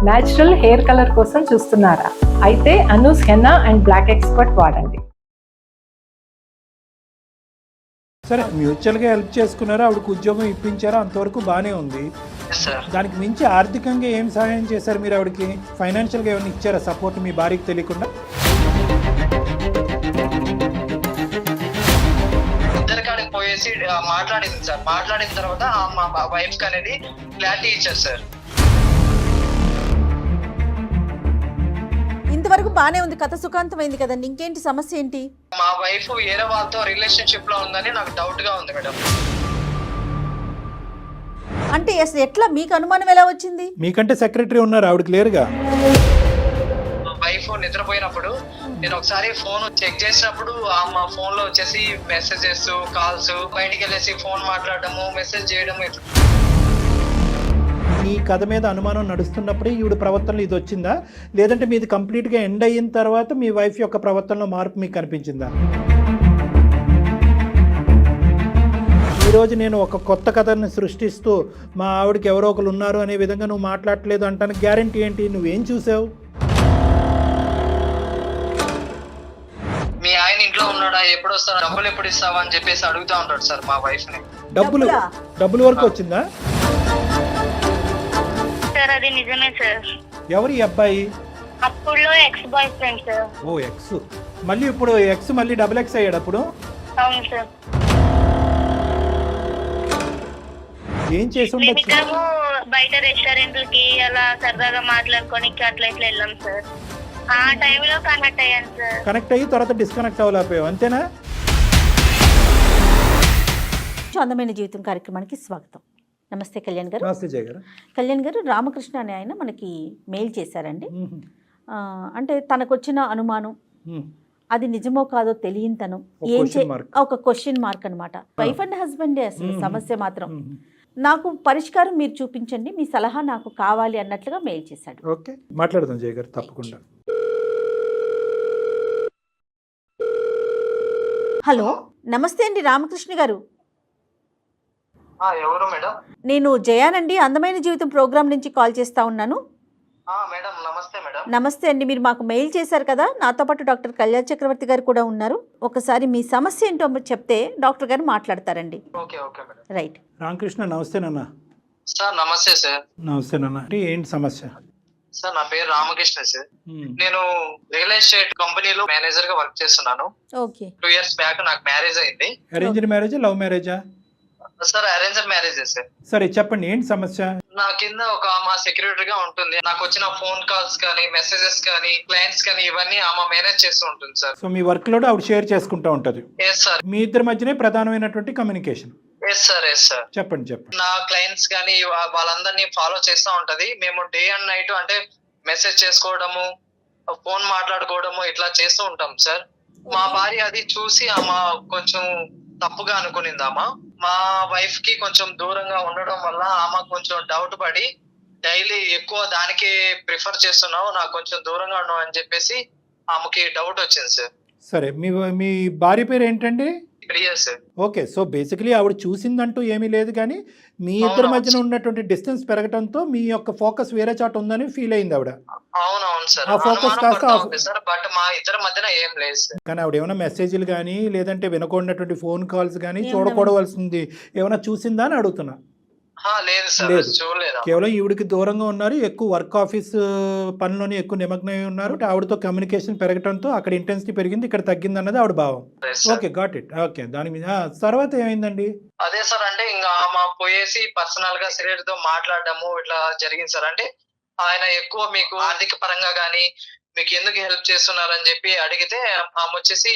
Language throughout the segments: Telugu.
న్యాచురల్ హెయిర్ కలర్ కోసం చూస్తున్నారా? అయితే Anoo's henna and black expert వాడండి. సరే, మ్యూచువల్గా హెల్ప్ చేసుకున్నారా, ఆవిడకు ఉద్యోగం ఇప్పించారా, అంతవరకు బాగానే ఉంది. దానికి మించి ఆర్థికంగా ఏం సహాయం చేశారు మీరు ఆవిడకి? ఫైనాన్షియల్గా ఏమైనా ఇచ్చారా సపోర్ట్ మీ భార్యకి తెలియకుండా? ఇద్దరికాడికి పోయేసి మాట్లాడింది సార్. మాట్లాడిన తర్వాత మా వైఫ్ అనేది క్లారిటీ ఇచ్చారు సార్. ఇంతవరకు బానే ఉంది, కథ సుఖాంతమైంది కదండి, ఇంకేంటి సమస్య ఏంటి? మా వైఫ్ వేరే వాళ్ళతో రిలేషన్షిప్ లో ఉందని నాకు డౌట్ గా ఉంది మేడం. అంటే అసలు ఎట్లా మీకు అనుమానం ఎలా వచ్చింది? మీకంటే సెక్రటరీ ఉన్నారు, ఆవిడకి లేరుగా. వైఫ్ నిద్రపోయినప్పుడు నేను ఒకసారి ఫోన్ చెక్ చేసినప్పుడు మా ఫోన్ లో వచ్చేసి మెసేజెస్, కాల్స్, బయటికి వెళ్ళేసి ఫోన్ మాట్లాడడము, మెసేజ్ చేయడము. ఈ కథ మీద అనుమానం నడుస్తున్నప్పుడే ఈవిడ ప్రవర్తనలో ఇది వచ్చిందా, లేదంటే మీది కంప్లీట్గా ఎండ్ అయిన తర్వాత మీ వైఫ్ యొక్క ప్రవర్తనలో మార్పు మీకు కనిపించిందా? ఈరోజు నేను ఒక కొత్త కథని సృష్టిస్తూ మా ఆవిడకి ఎవరో ఒకరు ఉన్నారు అనే విధంగా నువ్వు మాట్లాడట్లేదు అంటానికి గ్యారంటీ ఏంటి? నువ్వేం చూసావు? మీ ఆయన ఇంట్లో ఉన్నాడా, ఎప్పుడు వస్తాడు, డబ్బులు ఎప్పుడు ఇస్తావా అని చెప్పేసి అడుగుతా ఉంటాడు సార్ మా వైఫ్ ని. డబ్బులు వరకు వచ్చిందా? సార్ అది నిజమే సార్. ఎవరు ఈ అబ్బాయి? అప్పుడులో X boy friend sir. O X. మళ్ళీ ఇప్పుడు ఎక్స్ మళ్ళీ డబుల్ ఎక్స్ అయ్యాడు అప్పుడు? అవును సార్. ఏం చేసి ఉండొచ్చు? మేమిద్దరము బయట రెస్టారెంట్లకి అలా సరదాగా మాట్లాడుకోనికి అట్లా ఇట్లా వెళ్ళాం సార్. ఆ టైంలో కనెక్ట్ అయ్యాను సార్. కనెక్ట్ అయ్యి తర్వాత డిస్కనెక్ట్ అవ్వలేకపోయావు, అంతేనా? అందమైన జీవితం కార్యక్రమానికి స్వాగతం. నమస్తే కళ్యాణ్ గారు. నమస్తే జయ గారు. కళ్యాణ్ గారు, రామకృష్ణ అనే ఆయన మనకి మెయిల్ చేశారండి. అంటే తనకు వచ్చిన అనుమానం అది నిజమో కాదో తెలియని తను ఒక క్వశ్చన్ మార్క్ అనమాట. వైఫ్ అండ్ హస్బెండే అసలు సమస్య మాత్రం. నాకు పరిష్కారం మీరు చూపించండి, మీ సలహా నాకు కావాలి అన్నట్లుగా మెయిల్ చేశాడు. ఓకే, మాట్లాడదాం జయ గారు, తప్పకుండా. హలో, నమస్తే అండి రామకృష్ణ గారు. ఎవరు మేడం? నేను జయానండి, అందమైన జీవితం ప్రోగ్రామ్ నుంచి కాల్ చేస్తా ఉన్నాను. మేడం నమస్తే మేడం. నమస్తే అండి, మీరు మాకు మెయిల్ చేశారు కదా, నాతో పాటు డాక్టర్ కళ్యాణ్ చక్రవర్తి గారు కూడా ఉన్నారు. ఒకసారి మీ సమస్య ఏంటో చెప్తే డాక్టర్ గారు మాట్లాడతారండి. Okay okay madam. Right. Ramakrishna నమస్తే నాన్న. సార్ నమస్తే సార్. నమస్తే నాన్న. అంటే ఏంటి సమస్య? సార్ నా పేరు రామకృష్ణ సార్. నేను రియల్ ఎస్టేట్ కంపెనీలో మేనేజర్ గా వర్క్ చేస్తున్నాను. ఓకే. 2 years బ్యాక్ నాకు మ్యారేజ్ అయింది. అరేంజ్డ్ మ్యారేజా, లవ్ మ్యారేజా? Sir arranged marriage sir. సరే చెప్పండి, ఏంటి సమస్య? నా కింద ఒక ఆమె సెక్యూరిటీగా ఉంటుంది. నాకు వచ్చిన ఫోన్ కాల్స్ కానీ, మెసేజెస్ కానీ, క్లయింట్స్ కానీ ఇవన్నీ ఆమె మేనేజ్ చేస్తూ ఉంటుంది సార్. సో మీ వర్క్ లోడ్ ఆవిడ షేర్ చేసుకుంటూ ఉంటది. Yes sir. మీ ఇద్దరి మధ్యనే ప్రధానమైనటువంటి communication. Yes sir. Yes sir. చెప్పండి. నా క్లయింట్స్ కానీ వాళ్ళందరినీ ఫాలో చేస్తూ ఉంటది. మేము డే అండ్ నైట్ అంటే మెసేజ్ చేసుకోవడము, ఫోన్ మాట్లాడుకోవడము ఇట్లా చేస్తూ ఉంటాం సార్. మా భార్య అది చూసి ఆమె కొంచెం తప్పుగా అనుకునింది. ఆమె మా వైఫ్ కి కొంచెం దూరంగా ఉండడం వల్ల ఆమె కొంచెం డౌట్ పడి డైలీ ఎక్కువ దానికి ప్రిఫర్ చేస్తున్నావు, నాకు కొంచెం దూరంగా ఉన్నావు అని చెప్పేసి ఆమెకి డౌట్ వచ్చింది సార్. సరే, మీ భార్య పేరు ఏంటండి? Priya sir. Okay, so basically ఆవిడ చూసిందంటూ ఏమీ లేదు, కానీ మీ ఇద్దరి మధ్యన ఉన్నటువంటి డిస్టెన్స్ పెరగడంతో మీ యొక్క ఫోకస్ వేరే చోట ఉందని ఫీల్ అయింది ఆవిడ. అవునవును సార్. ఆ ఫోకస్ కాస్త బట్ మా ఇద్దరి మధ్యన ఏం లేదు సార్. కానీ ఆవిడ ఏమైనా మెసేజ్లు కానీ లేదంటే వినకూడనటువంటి ఫోన్ కాల్స్ కానీ చూడకూడవలసింది ఏమైనా చూసిందా అని అడుగుతున్నా. లేదు సార్, చూడలేదు. కేవలం ఈవిడికి దూరంగా ఉన్నారు, ఎక్కువ వర్క్ ఆఫీస్ పనిలోనే ఎక్కువ నిమగ్నమై ఉన్నారు. ఆవిడతో కమ్యూనికేషన్ పెరగడంతో అక్కడ ఇంటెన్సిటీ పెరిగింది, ఇక్కడ తగ్గింది అన్నది ఆవిడ భావం. Okay, got it. ఓకే, దాని మీద తర్వాత ఏమైందండి? అదే సార్, అంటే ఇంకా ఆమె పోయేసి పర్సనల్ గా సెక్రటరీ తో మాట్లాడడము ఇట్లా జరిగింది సార్. అంటే ఆయన ఎక్కువ మీకు ఆర్థిక పరంగా గానీ మీకు ఎందుకు హెల్ప్ చేస్తున్నారని చెప్పి అడిగితే ఆమె వచ్చేసి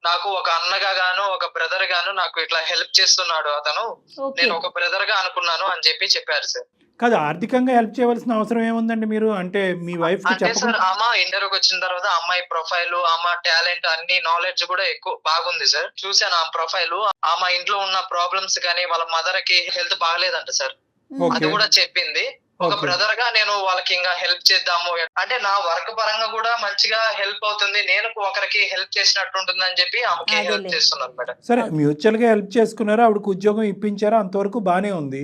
నాకు ఒక అన్నగా గాను ఒక బ్రదర్ గాను నాకు ఇట్లా హెల్ప్ చేస్తున్నాడు అతను, నేను ఒక బ్రదర్ గా అనుకున్నాను అని చెప్పి చెప్పారు సార్. కాదు, ఆర్థికంగా హెల్ప్ చేయవలసిన అవసరం ఏముందండి? మీరు అంటే మీ వైఫ్ కి చెప్పండి సార్. ఆమె ఇంటర్వ్యూకి వచ్చిన తర్వాత అమ్మాయి ప్రొఫైల్, ఆమె టాలెంట్, అన్ని నాలెడ్జ్ కూడా ఎక్కువ బాగుంది సార్. చూసాను ఆ ప్రొఫైల్. ఆమె ఇంట్లో ఉన్న ప్రాబ్లమ్స్ కానీ వాళ్ళ మదర్ కి హెల్త్ బాగలేదంట సార్, అది కూడా చెప్పింది. ఒక బ్రదర్ గా నేను వాళ్ళకి ఇంకా హెల్ప్ చేద్దాము అంటే నా వర్క్ పరంగా కూడా మంచిగా హెల్ప్ అవుతుంది, నేను ఒకరికి హెల్ప్ చేసినట్టు ఉంటుంది అని చెప్పి ఆమెకి హెల్ప్ చేస్తున్నాను మేడం. సరే, మ్యూచువల్ గా హెల్ప్ చేసుకున్నారా, ఆవిడకు ఉద్యోగం ఇప్పించారా, అంతవరకు బానే ఉంది.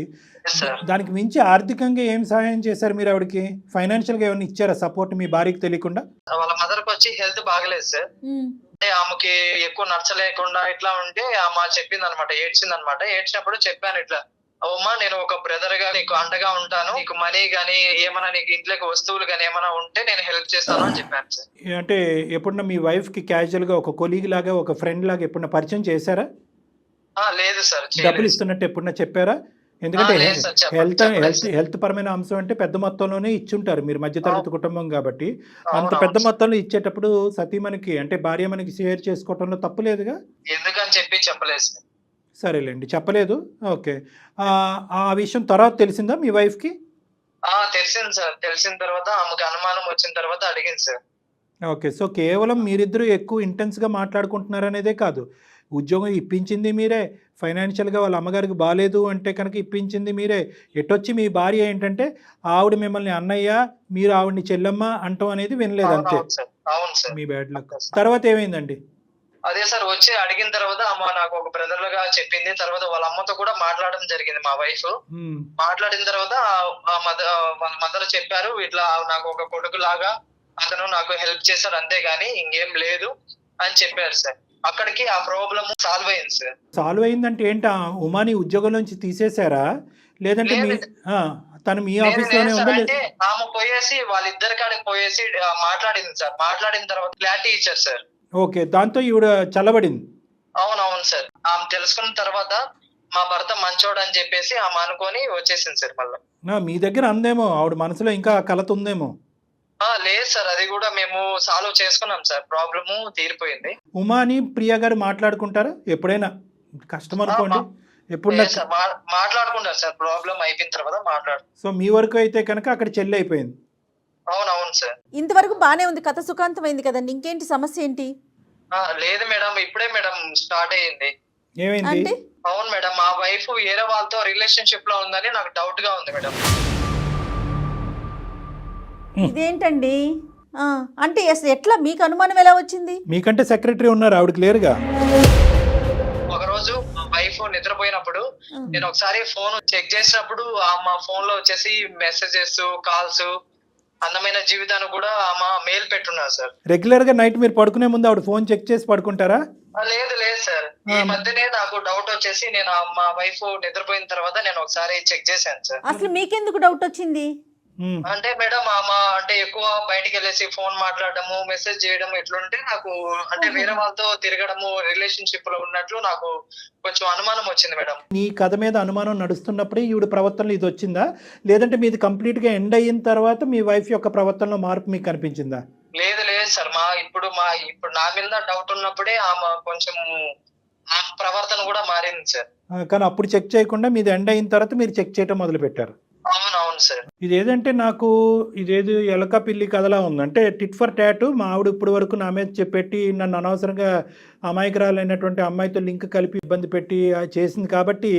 సార్. దానికి మించి ఆర్థికంగా ఏం సహాయం చేశారు మీరు ఆవిడకి? ఫైనాన్షియల్ గా ఏమైనా ఇచ్చారా సపోర్ట్ మీ భార్యకి తెలియకుండా? వాళ్ళ మదర్ కి వచ్చి హెల్త్ బాగలేదు సార్. అంటే ఆమెకి ఎక్కువ నచ్చలేకుండా ఇట్లా ఉంటే ఆమె చెప్పింది అనమాట, ఏడ్చింది అనమాట. ఏడ్చినప్పుడు చెప్పాను ఇట్లా, అమ్మా నేను ఒక బ్రదర్ గా నీకు అండగా ఉంటాను, నీకు మనీ గానీ ఏమైనా నీకు ఇంట్లోకి వస్తువులు గానీ ఏమైనా ఉంటే నేను హెల్ప్ చేస్తాను అని చెప్పాను సార్. అంటే ఎప్పుడన్నా మీ వైఫ్ కి క్యాజువల్ గా ఒక కొలీగ్ లాగా ఒక ఫ్రెండ్ లాగా ఎప్పుడన్నా పరిచయం చేశారా? లేదు సార్, డబ్బులు ఇస్తున్నట్టు ఎప్పుడన్నా చెప్పారా? ఎందుకంటే లేదు సార్, హెల్త్ చెప్పలేదు హెల్త్ సార్. హెల్త్ పరమైన అంశం అంటే పెద్ద మొత్తంలోనే ఇచ్చుంటారు, మీరు మధ్యతరగతి కుటుంబం కాబట్టి. అంత అవునవును పెద్ద సార్. మొత్తంలో ఇచ్చేటప్పుడు సతీమణికి అంటే భార్య మనకి షేర్ చేసుకోవటంలో తప్పు లేదుగా? ఎందుకని చెప్పి చెప్పలేదు సార్. సరేలేండి, చెప్పలేదు. ఓకే. ఆ విషయం తర్వాత తెలిసిందా మీ వైఫ్కి? తెలిసింది సార్. తెలిసిన తర్వాత ఆమెకు అనుమానం వచ్చిన తర్వాత అడిగింది సార్. ఓకే. సో కేవలం మీరిద్దరూ ఎక్కువ ఇంటెన్స్గా మాట్లాడుకుంటున్నారనేదే కాదు, ఉద్యోగం ఇప్పించింది మీరే, ఫైనాన్షియల్గా వాళ్ళ అమ్మగారికి బాగాలేదు అంటే కనుక ఇప్పించింది మీరే. ఎటొచ్చి మీ భార్య ఏంటంటే ఆవిడ మిమ్మల్ని అన్నయ్య, మీరు ఆవిడని చెల్లెమ్మ అంటాం అనేది వినలేదు అంతే. అవును సార్. అవును సార్. మీ బ్యాడ్ లక్. తర్వాత ఏమైందండి? అదే సార్, వచ్చి అడిగిన తర్వాత అమ్మ నాకు ఒక బ్రదర్ గా చెప్పింది. తర్వాత వాళ్ళ అమ్మతో కూడా మాట్లాడడం జరిగింది మా వైఫ్. మాట్లాడిన తర్వాత వాళ్ళ మదర్ చెప్పారు, ఇట్లా నాకు ఒక కొడుకు లాగా అతను నాకు హెల్ప్ చేశాడు అంతేగాని ఇంకేం లేదు అని చెప్పారు సార్. అక్కడికి ఆ ప్రాబ్లమ్ సాల్వ్ అయింది సార్. సాల్వ్ అయిందంటే ఏంటా, ఉమాని ఉద్యోగం నుంచి తీసేశారా లేదంటే మీ తను మీ ఆఫీస్లోనే ఉందా? అంటే ఆమె పోయేసి వాళ్ళిద్దరి కాడికి పోయేసి మాట్లాడింది సార్. మాట్లాడిన తర్వాత క్లారిటీ ఇచ్చారు సార్. ఓకే, దాంతో ఈవిడ చల్లబడింది. అవునవును సార్. ఆమె తెలుసుకున్న తర్వాత మా భర్త మంచోడు అని చెప్పేసి ఆమె అనుకొని వచ్చేసింది సార్. మళ్ళీ మీ దగ్గర అందేమో, ఆవిడ మనసులో ఇంకా కలత ఉందేమో. లేదు సార్, అది కూడా మేము సాల్వ్ చేసుకున్నాం సార్. ప్రాబ్లము తీరిపోయింది. ఉమాని ప్రియా గారు మాట్లాడుకుంటారా ఎప్పుడైనా? కష్టం అనుకోండి, ఎప్పుడు మాట్లాడుకుంటారు సార్. ప్రాబ్లం అయిపోయిన తర్వాత మాట్లాడు. సో మీ వరకు అయితే కనుక అక్కడ చెల్లి అయిపోయింది. అవునవును సార్. ఇంతవరకు బానే ఉంది, కథ సుఖాంతమైంది కదండి, ఇంకేంటి సమస్య ఏంటి? లేదు మేడం, ఇప్పుడే మేడం స్టార్ట్ అయ్యింది. ఏమైంది? అంటే అవును మేడం, మా వైఫ్ వేరే వాళ్ళతో రిలేషన్షిప్ లో ఉందని నాకు డౌట్ గా ఉంది మేడం. ఇదేంటండి? అంటే అసలు ఎట్లా మీకు అనుమానం ఎలా వచ్చింది? మీకంటే సెక్రటరీ ఉన్నారు, ఆవిడ క్లియర్గా. ఒక రోజు మా వైఫ్ నిద్రపోయినప్పుడు నేను ఒకసారి ఫోన్ చెక్ చేసినప్పుడు మా ఫోన్ లో వచ్చేసి మెసేజెస్, కాల్స్, అందమైన జీవితాన్ని కూడా ఆమె మెయిల్ పెట్టున్నారు సార్. రెగ్యులర్ గా నైట్ మీరు పడుకునే ముందు ఆవిడ ఫోన్ చెక్ చేసి పడుకుంటారా? లేదు లేదు సార్. ఈ మధ్యనే నాకు డౌట్ వచ్చేసి నేను మా వైఫ్ నిద్రపోయిన తర్వాత నేను ఒకసారి చెక్ చేశాను సార్. అసలు మీకెందుకు డౌట్ వచ్చింది? అంటే మేడం ఆమె అంటే ఎక్కువ బయటికి వెళ్ళేసి ఫోన్ మాట్లాడము, మెసేజ్ చేయడం ఎట్లుంటే నాకు అంటే వేరే వాళ్ళతో తిరగడము, రిలేషన్షిప్ లో ఉన్నట్లు నాకు కొంచెం అనుమానం వచ్చింది మేడం. నీ కథ మీద అనుమానం నడుస్తున్నప్పుడే ఈవిడ ప్రవర్తనలో ఇది వచ్చిందా, లేదంటే మీది కంప్లీట్ గా ఎండ్ అయిన తర్వాత మీ వైఫ్ యొక్క ప్రవర్తనలో మార్పు మీకు కనిపించిందా? లేదు లేదు సార్, ఇప్పుడు నా మీద డౌట్ ఉన్నప్పుడే ఆమె కొంచెం ఆ ప్రవర్తన కూడా మారింది సార్. కానీ అప్పుడు చెక్ చేయకుండా మీది ఎండ్ అయిన తర్వాత మీరు చెక్ చేయడం మొదలు పెట్టారు. అవునవును సార్. ఇదేదంటే నాకు ఇదేది ఎలక పిల్లి కథలా ఉంది. అంటే టిట్ ఫర్ టాట్. మా ఆవిడ ఇప్పుడు వరకు నా మీద చెప్పెట్టి నన్ను అనవసరంగా అమాయకురాలైనటువంటి అమ్మాయితో లింక్ కలిపి ఇబ్బంది పెట్టి చేసింది కాబట్టి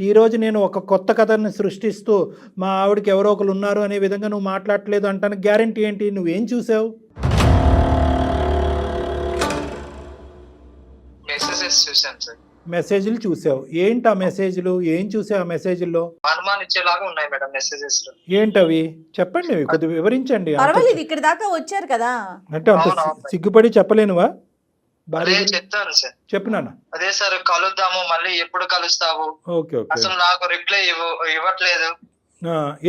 ఈరోజు నేను ఒక కొత్త కథని సృష్టిస్తూ మా ఆవిడకి ఎవరో ఒకరు ఉన్నారు అనే విధంగా నువ్వు మాట్లాడలేదు అంటానికి గ్యారంటీ ఏంటి? నువ్వేం చూసావు? మెసేజెస్ చూసాను సార్. మెసేజ్లు చూసావు. ఏంటి ఆ మెసేజ్లు? ఏం చూసావు ఆ మెసేజ్ల్లో? అనుమానించేలాగా ఉన్నాయి మేడం మెసేజెస్. ఏంటవి చెప్పండి, కొద్దిగా వివరించండి. పర్వాలేదు, ఇక్కడ దాకా వచ్చారు కదా. అంటే అంత సిగ్గుపడి చెప్పలేనువా? చెప్తాను సార్. చెప్పు నాన్న. అదే సార్, కలుద్దాము, మళ్ళీ ఎప్పుడు కలుస్తావు? Okay okay. అసలు నాకు రిప్లై ఇవ్వట్లేదు.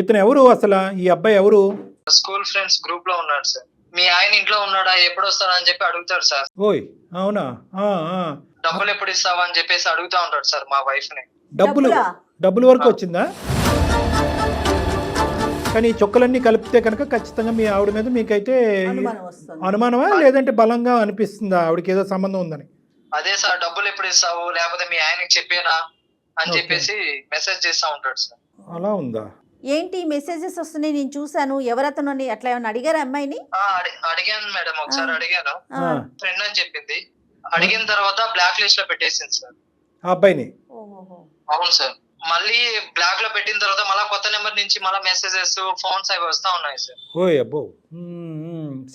ఇతను ఎవరు అసలు? ఈ అబ్బాయి ఎవరు? స్కూల్ ఫ్రెండ్స్ గ్రూప్ లో ఉన్నాడు సార్. మీ ఆయన ఇంట్లో ఉన్నాడా, ఎప్పుడు వస్తాడా అని చెప్పి అడుగుతాడు సార్. ఓయ్ అవునా? డబ్బులు ఎప్పుడు ఇస్తావా అని చెప్పేసి అడుగుతా ఉంటాడు సార్ మా వైఫ్ ని. డబ్బుల వరకు వచ్చిందా? కానీ ఈ చుక్కలన్నీ కలిపితే కనుక ఖచ్చితంగా మీ ఆవిడ మీద మీకైతే అనుమానమా లేదంటే బలంగా అనిపిస్తుందా ఆవిడకి ఏదో సంబంధం ఉందని? అదే సార్, డబ్బులు ఎప్పుడు ఇస్తావు, లేకపోతే మీ ఆయనకి చెప్పేనా అని చెప్పేసి మెసేజ్ చేస్తా ఉంటాడు సార్. అలా ఉందా? ఏంటి మెసేజెస్ వస్తున్నాయి, నేను చూసాను, ఎవరతను అని అట్లా ఏమన్నా అడిగారా అమ్మాయిని? అడిగాను మేడం, ఒకసారి అడిగాను. ఫ్రెండ్ అని చెప్పింది. అడిగిన తర్వాత బ్లాక్ లిస్ట్ లో పెట్టేసింది సార్ ఆ అబ్బాయిని. అవును సార్. మళ్ళీ బ్లాక్ లో పెట్టిన తర్వాత మళ్ళీ కొత్త నెంబర్ నుంచి మళ్ళీ మెసేజెస్, ఫోన్స్ అవి వస్తా ఉన్నాయి సార్. ఓయ్ అబ్బో,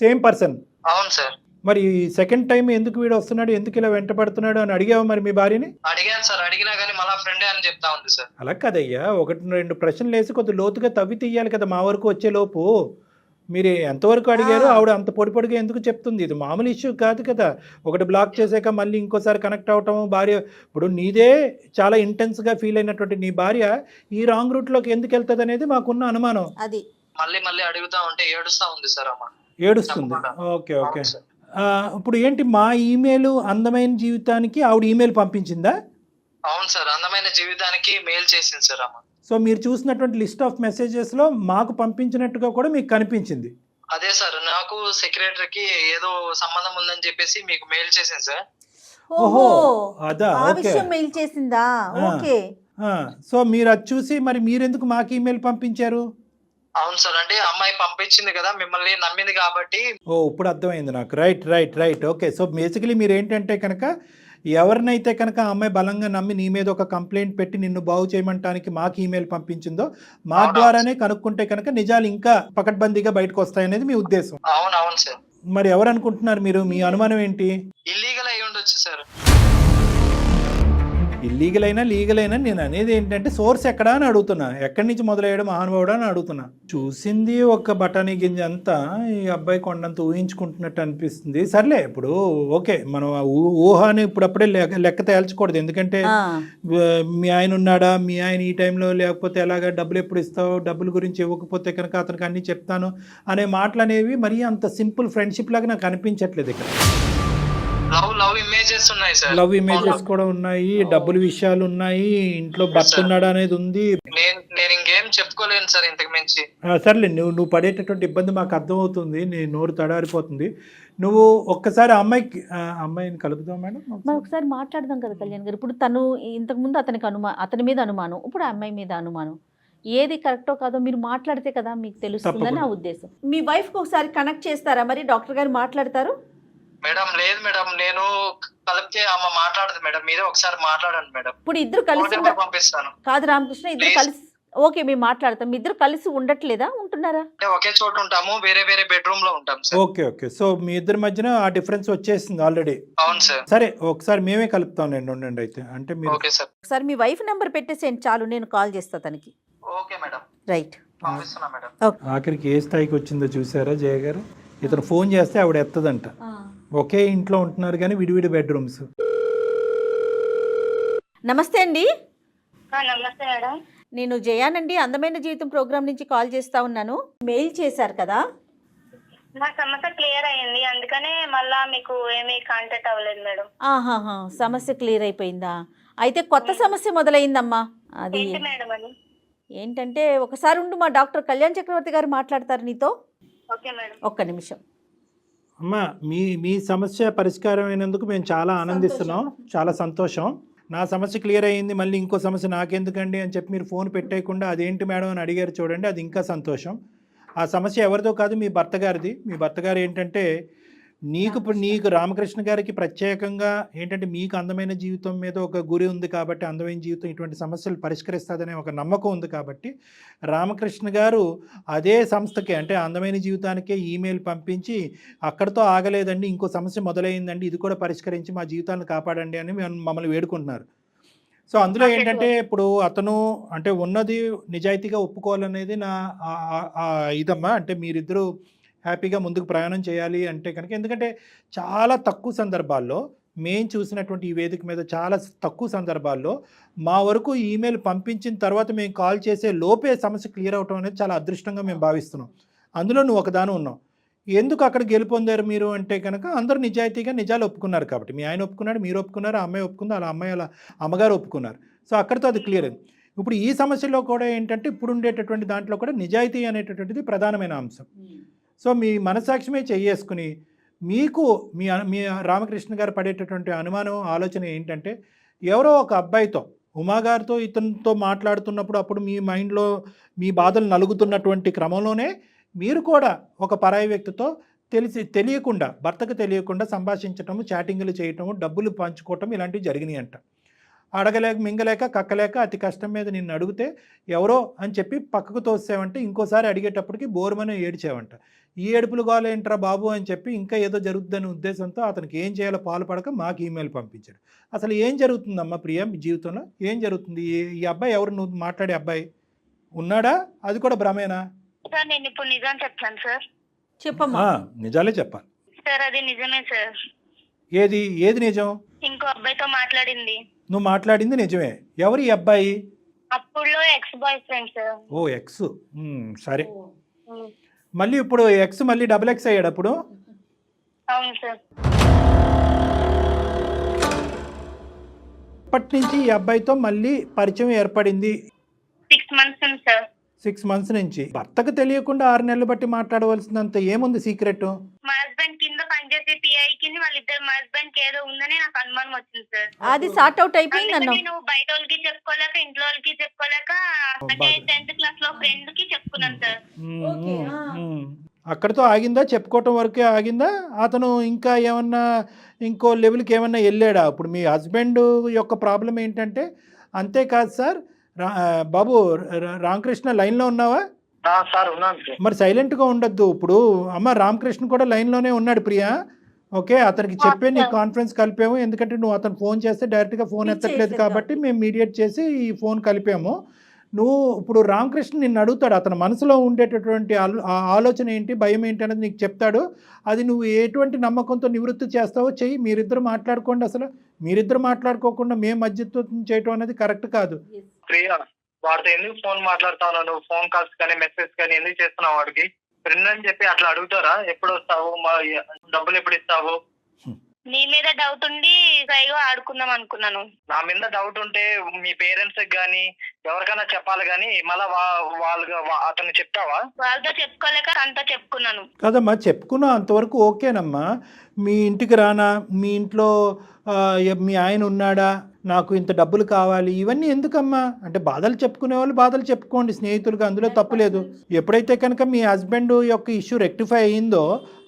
సేమ్ పర్సన్. అవును సార్. మరి సెకండ్ టైం ఎందుకు వీడు వస్తున్నాడు, ఎందుకు ఇలా వెంట పడుతున్నాడు అని అడిగావు మరి మీ భార్యని? అడిగాను సార్, అడిగినా కానీ మళ్ళీ ఫ్రెండే అని చెప్తా ఉంది సార్. అలా కదయ్యా, 1-2 ప్రశ్నలు వేసి కొద్ది లోతుగా తవ్వి తీయాలి కదా మా వరకు వచ్చే లోపు. మీరు ఎంతవరకు అడిగారు, ఆవిడ అంత పొడిగా ఎందుకు చెప్తుంది? ఇది మామూలు ఇష్యూ కాదు కదా. ఒకటి బ్లాక్ చేసాక మళ్ళీ ఇంకోసారి కనెక్ట్ అవటం, భార్య ఇప్పుడు నీదే చాలా ఇంటెన్స్గా ఫీల్ అయినటువంటి నీ భార్య ఈ రాంగ్ రూట్లోకి ఎందుకు వెళ్తుంది అనేది మాకున్న అనుమానం. అది మళ్ళీ అడుగుతా ఉంటే ఏడుస్తా ఉంది సార్ అమ్మ. ఏడుస్తుంది. ఓకే. ఇప్పుడు ఏంటి, మా ఈమెయిల్ అందమైన జీవితానికి ఆవిడ ఈమెయిల్ పంపించిందా? అవును సార్, అందమైన జీవితానికి మెయిల్ చేసింది సార్ అమ్మ. సో మీరు చూసినటువంటి లిస్ట్ ఆఫ్ మెసేజెస్లో మాకు పంపించినట్టుగా కూడా మీకు కనిపించింది? అదే సార్, నాకు సెక్రటరీకి ఏదో సంబంధం ఉందని చెప్పేసి మీకు మెయిల్ చేసింది సార్. ఓహో, అదా, ఆ ఓకే. విషయం మెయిల్ చేసిందా? ఓకే. సో మీరు అది చూసి మరి మీరెందుకు మాకు ఈమెయిల్ పంపించారు? అవును సార్, అంటే అమ్మాయి పంపించింది కదా, మిమ్మల్ని నమ్మింది కాబట్టి. ఇప్పుడు అర్థమైంది నాకు. రైట్. ఓకే. సో బేసికలీ మీరు ఏంటంటే కనుక ఎవరినైతే కనుక ఆ అమ్మాయి బలంగా నమ్మి నీ మీద ఒక కంప్లైంట్ పెట్టి నిన్ను బాగు చేయమంటానికి మాకు ఈమెయిల్ పంపించిందో మా ద్వారానే కనుక్కుంటే కనుక నిజాలు ఇంకా పకడ్బందీగా బయటకు వస్తాయనేది మీ ఉద్దేశం. అవును సార్. మరి ఎవరు అనుకుంటున్నారు మీరు? మీ అనుమానం ఏంటి? ఇల్లీగల్ అయి ఉండొచ్చు సార్. ఇల్లీగల్ అయినా లీగల్ అయినా నేను అనేది ఏంటంటే సోర్స్ ఎక్కడా అని అడుగుతున్నా. ఎక్కడి నుంచి మొదలయ్యాడు మహానుభావుడు అని అడుగుతున్నా. చూసింది ఒక బఠానీ గింజ అంతా ఈ అబ్బాయి కొండంత ఊహించుకుంటున్నట్టు అనిపిస్తుంది. సర్లే, ఇప్పుడు ఓకే, మనం ఊహని ఇప్పుడప్పుడే లెక్క తేల్చకూడదు. ఎందుకంటే మీ ఆయన ఉన్నాడా, మీ ఆయన ఈ టైంలో లేకపోతే ఎలాగా, డబ్బులు ఎప్పుడు ఇస్తావు, డబ్బుల గురించి ఇవ్వకపోతే కనుక అతనికి అన్నీ చెప్తాను అనే మాటలు అనేవి మరీ అంత సింపుల్ ఫ్రెండ్షిప్ లాగా నాకు అనిపించట్లేదు ఇక్కడ. లవ్ ఇమేజెస్ ఉన్నాయి సార్. లవ్ ఇమేజెస్ కూడా ఉన్నాయి, డబ్బుల విషయాలు ఉన్నాయి, ఇంట్లో భర్త ఉన్నాడా అనేది ఉంది. నేను ఇంకేం చెప్పుకోలేను సార్ ఇంతకు మించి. సర్లే, నువ్వు పడేటటువంటి ఇబ్బంది మాకు అర్థమవుతుంది. నీ నోరు తడారిపోతుంది. నువ్వు ఒక్కసారి అమ్మాయిని కలుపుదాం మేడం, మరి ఒకసారి మాట్లాడదాం కదా కళ్యాణ్ గారు. ఇప్పుడు తను ఇంతకుముందు అతని మీద అనుమానం, ఇప్పుడు అమ్మాయి మీద అనుమానం. ఏది కరెక్టో కాదో మీరు మాట్లాడితే కదా మీకు తెలుస్తుందని నా ఉద్దేశం. మీ వైఫ్కి ఒకసారి కనెక్ట్ చేస్తారా? మరి డాక్టర్ గారు మాట్లాడతారు. మేడం లేదు మేడం, నేను కలిపితే అమ్మ మాట్లాడదు మేడం, మీరే ఒకసారి మాట్లాడండి మేడం. ఇప్పుడు ఇద్దరు కలిసి పంపిస్తాను. కాదు రామకృష్ణ, ఇద్దరు కలిసి ఓకే మేము మాట్లాడతాం. మీ ఇద్దరు కలిసి ఉండట్లేదా, ఉంటున్నారా? అంటే ఒకే చోట ఉంటాము, వేరే బెడ్రూమ్ లో ఉంటాం సార్. ఓకే. సో మీ ఇద్దరి మధ్యన ఆ డిఫరెన్స్ వచ్చేసింది ఆల్రెడీ. అవును సార్. సరే, ఒకసారి మేమే కలుపుతాం నేను, ఉండండి అయితే. అంటే మీరు ఓకే సార్. ఒకసారి మీ వైఫ్ నెంబర్ పెట్టేసేయండి చాలు, నేను కాల్ చేస్తా తనకి. Okay madam. రైట్, పంపిస్తున్నా మేడం. ఆఖరికి ఏ స్థాయికి వచ్చిందో చూసారా జయ గారు? ఇతను ఫోన్ చేస్తే ఆవిడ ఎత్తదంట. ఒకే ఇంట్లో ఉంటున్నారు కానీ విడివిడి బెడ్రూమ్స్. నమస్తే అండి. నమస్తే మేడం. నేను జయానండి, అందమైన జీవితం ప్రోగ్రామ్ నుంచి కాల్ చేస్తా ఉన్నాను. మెయిల్ చేశారు కదా. మా సమస్య క్లియర్ అయ్యింది, అందుకనే మళ్ళా మీకు ఏమీ కాంటాక్ట్ అవ్వలేదు మేడం. సమస్య క్లియర్ అయిపోయిందా? అయితే కొత్త సమస్య మొదలైందమ్మా. అది ఏంటి మేడం అది? ఏంటంటే ఒకసారి ఉండు, మా డాక్టర్ కళ్యాణ్ చక్రవర్తి గారు మాట్లాడతారు నీతో. Okay madam. ఒక్క నిమిషం. అమ్మా, మీ సమస్య పరిష్కారం అయినందుకు మేము చాలా ఆనందిస్తున్నాం, చాలా సంతోషం. నా సమస్య క్లియర్ అయ్యింది, మళ్ళీ ఇంకో సమస్య నాకెందుకండి అని చెప్పి మీరు ఫోన్ పెట్టేయకుండా అదేంటి మేడం అని అడిగారు చూడండి, అది ఇంకా సంతోషం. ఆ సమస్య ఎవరిదో కాదు, మీ భర్త గారిది. మీ భర్త గారు ఏంటంటే నీకు రామకృష్ణ గారికి ప్రత్యేకంగా ఏంటంటే మీకు అందమైన జీవితం మీద ఒక గురి ఉంది కాబట్టి, అందమైన జీవితం ఇటువంటి సమస్యలు పరిష్కరిస్తుందనే ఒక నమ్మకం ఉంది కాబట్టి రామకృష్ణ గారు అదే సంస్థకి, అంటే అందమైన జీవితానికే ఈమెయిల్ పంపించి అక్కడితో ఆగలేదండి, ఇంకో సమస్య మొదలైందండి, ఇది కూడా పరిష్కరించి మా జీవితాలను కాపాడండి అని మమ్మల్ని వేడుకుంటున్నారు. సో అందులో ఏంటంటే ఇప్పుడు అతను అంటే ఉన్నది నిజాయితీగా ఒప్పుకోవాలనేది నా ఇదమ్మా. అంటే మీరిద్దరూ హ్యాపీగా ముందుకు ప్రయాణం చేయాలి అంటే కనుక, ఎందుకంటే చాలా తక్కువ సందర్భాల్లో మేము చూసినటువంటి ఈ వేదిక మీద చాలా తక్కువ సందర్భాల్లో మా వరకు ఈమెయిల్ పంపించిన తర్వాత మేము కాల్ చేసే లోపే సమస్య క్లియర్ అవటం అనేది చాలా అదృష్టంగా మేము భావిస్తున్నాం. అందులో నువ్వు ఒకదాని ఉన్నావు. ఎందుకు అక్కడ గెలుపొందారు మీరు అంటే కనుక అందరూ నిజాయితీగా నిజాలు ఒప్పుకున్నారు కాబట్టి. మీ ఆయన ఒప్పుకున్నాడు, మీరు ఒప్పుకున్నారు, ఆ అమ్మాయి ఒప్పుకుంది, అలా అమ్మాయి అలా అమ్మగారు ఒప్పుకున్నారు. సో అక్కడితో అది క్లియర్ అయింది. ఇప్పుడు ఈ సమస్యలో కూడా ఏంటంటే ఇప్పుడు ఉండేటటువంటి దాంట్లో కూడా నిజాయితీ అనేటటువంటిది ప్రధానమైన అంశం. సో మీ మనసాక్షిమే చేసుకుని మీకు మీ రామకృష్ణ గారు పడేటటువంటి అనుమానం ఆలోచన ఏంటంటే, ఎవరో ఒక అబ్బాయితో ఉమాగారితో ఇతనితో మాట్లాడుతున్నప్పుడు అప్పుడు మీ మైండ్లో మీ బాధలు నలుగుతున్నటువంటి క్రమంలోనే మీరు కూడా ఒక పరాయి వ్యక్తితో తెలియకుండా, భర్తకు తెలియకుండా సంభాషించటము, చాటింగ్లు చేయటము, డబ్బులు పంచుకోవటం ఇలాంటివి జరిగినాయి అంట. అడగలేక మింగలేక కక్కలేక అతి కష్టం మీద నిన్ను అడిగితే ఎవరో అని చెప్పి పక్కకు తోసావంటే ఇంకోసారి అడిగేటప్పటికి బోరుమని ఏడ్చావంట. ఈ ఏడుపులు గోలేంట్రా బాబు అని చెప్పి ఇంకా ఏదో జరుగుతుందనే ఉద్దేశంతో అతనికి ఏం చేయాలో పాల్పడక మాకు ఈమెయిల్ పంపించాడు. అసలు ఏం జరుగుతుందమ్మా ప్రియ మీ జీవితంలో? ఏం జరుగుతుంది? ఈ అబ్బాయి ఎవరు, నువ్వు మాట్లాడే అబ్బాయి ఉన్నాడా? అది కూడా భ్రమేనా? సార్ నేను ఇప్పుడు నిజం చెప్తాను సార్. చెప్పమ్మా. నిజాలే చెప్పాలి సార్ అది నిజమే సార్. ఏది నిజం? ఇంకో అబ్బాయితో మాట్లాడింది. నువ్వు మాట్లాడింది నిజమే. ఎవరు ఈ అబ్బాయి? అప్పుడులో X boy friend sir. O X. సరే, మళ్ళీ ఇప్పుడు ఎక్స్ మళ్ళీ డబుల్ ఎక్స్ అయ్యాడు అప్పుడు? అవును సార్. అప్పటి నుంచి ఈ అబ్బాయితో మళ్ళీ పరిచయం ఏర్పడింది 6 months ఉంది సార్. 6 months నుంచి. భర్తకు తెలియకుండా 6 నెలలు బట్టి మాట్లాడవలసినంత ఏముంది సీక్రెట్? మా హస్బెండ్ కింద పనిచేసే పిఐ కింద వాళ్ళిద్దరు మా హస్బెండ్ కి ఏదో ఉందని నాకు అనుమానం వచ్చింది సార్. అది సార్ట్ అవుట్ అయిపోయింది అన్న. నేను బయట వాళ్ళకి చెప్పుకోలేక ఇంట్లో వాళ్ళకి చెప్పుకోలేక అంటే 10th class లో ఫ్రెండ్ కి చెప్పుకున్నాను సార్. అక్కడితో ఆగిందా? చెప్పుకోవటం వరకే ఆగిందా? అతను ఇంకా ఏమన్నా ఇంకో లెవెల్కి ఏమన్నా వెళ్ళాడా? ఇప్పుడు మీ హస్బెండ్ యొక్క ప్రాబ్లం ఏంటంటే, అంతేకాదు సార్ బాబు రామకృష్ణ లైన్లో ఉన్నావా? సార్ ఉన్నాను సార్. మరి సైలెంట్గా ఉండొద్దు. ఇప్పుడు అమ్మ రామకృష్ణ కూడా లైన్లోనే ఉన్నాడు ప్రియా. ఓకే, అతనికి చెప్పే నీ కాన్ఫరెన్స్ కలిపాము. ఎందుకంటే నువ్వు అతను ఫోన్ చేస్తే డైరెక్ట్గా ఫోన్ ఎత్తట్లేదు కాబట్టి మేము మీడియేట్ చేసి ఈ ఫోన్ కలిపాము. నువ్వు ఇప్పుడు రామకృష్ణ నిన్ను అడుగుతాడు, అతని మనసులో ఉండేటటువంటి ఆలోచన ఏంటి, భయం ఏంటి అనేది నీకు చెప్తాడు. అది నువ్వు ఎటువంటి నమ్మకంతో నివృత్తి చేస్తావో చెయ్యి. మీరిద్దరు మాట్లాడుకోండి. అసలు మీరిద్దరు మాట్లాడుకోకుండా మేము మధ్యత్వం చేయటం అనేది కరెక్ట్ కాదు. ప్రియా, వాడితో ఎందుకు ఫోన్ మాట్లాడుతావు? నువ్వు ఫోన్ కాల్స్ కానీ మెసేజ్ కానీ ఎందుకు చేస్తున్నావు? వాడికి ఫ్రెండ్ అని చెప్పి అట్లా అడుగుతారా? ఎప్పుడు వస్తావు, డబ్బులు ఎప్పుడు ఇస్తావు? నీ మీద డౌట్ ఉండి సైగా ఆడుకుందాం అనుకున్నాను. నా మీద డౌట్ ఉంటే మీ పేరెంట్స్ గానీ ఎవరికైనా చెప్పాలి గానీ మళ్ళా అతను చెప్తావా? వాళ్ళతో చెప్పుకోలేక అంతా చెప్పుకున్నాను. కదమ్మా, చెప్పుకున్నా అంతవరకు ఓకేనమ్మా. మీ ఇంటికి రానా, మీ ఇంట్లో మీ ఆయన ఉన్నాడా, నాకు ఇంత డబ్బులు కావాలి, ఇవన్నీ ఎందుకమ్మా? అంటే బాధలు చెప్పుకునే వాళ్ళు బాధలు చెప్పుకోండి స్నేహితులుగా, అందులో తప్పులేదు. ఎప్పుడైతే కనుక మీ హస్బెండ్ యొక్క ఇష్యూ రెక్టిఫై అయ్యిందో